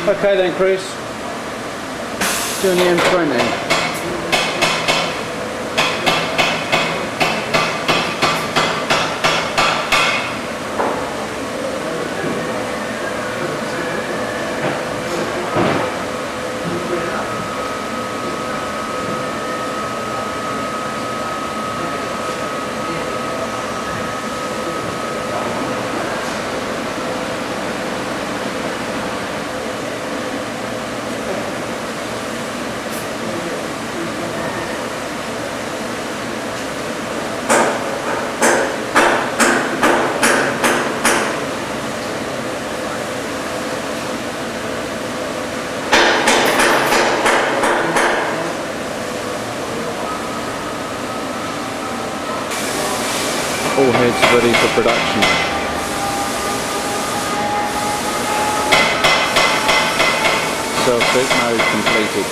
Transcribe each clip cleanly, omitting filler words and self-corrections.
Okay then, Chris. Doing the M20. All heads ready for production. Self-fit mode completed.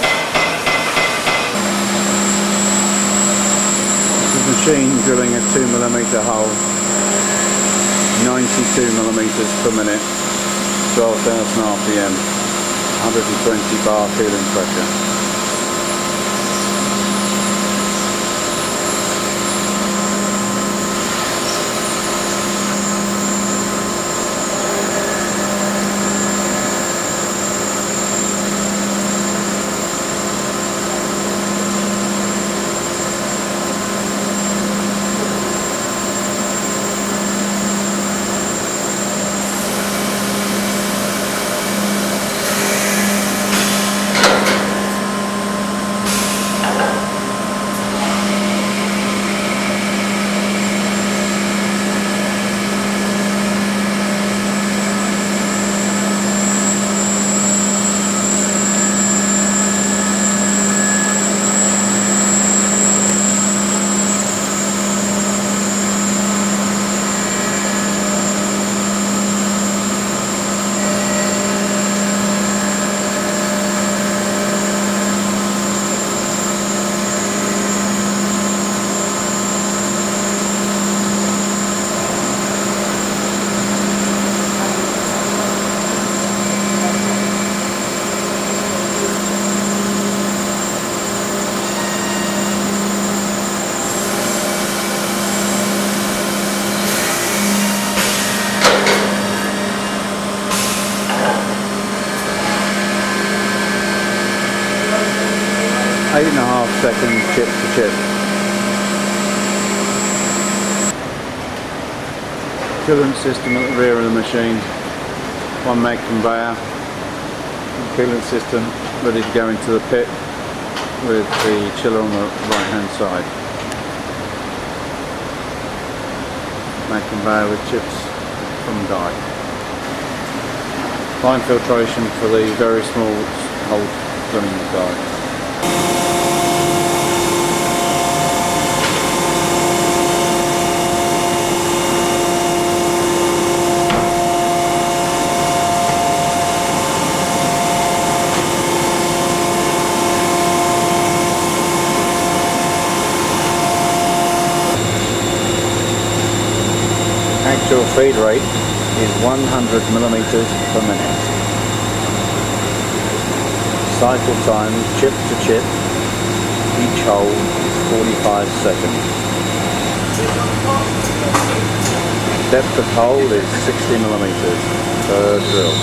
This is machine drilling a 2mm hole, 92mm per minute, 12,000 RPM, 120 bar feeling pressure. Eight and a half seconds chip to chip. Coolant system at the rear of the machine. 1 meg conveyor. Coolant system ready to go into the pit with the chiller on the right hand side. Mag conveyor with chips from die. Fine filtration for the very small hole drilling the die. Actual feed rate is 100mm per minute. Cycle time, chip to chip, each hole is 45 seconds. Depth of hole is 60mm per drill.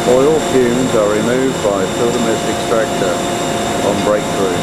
Oil fumes are removed by filter mist extractor on breakthrough.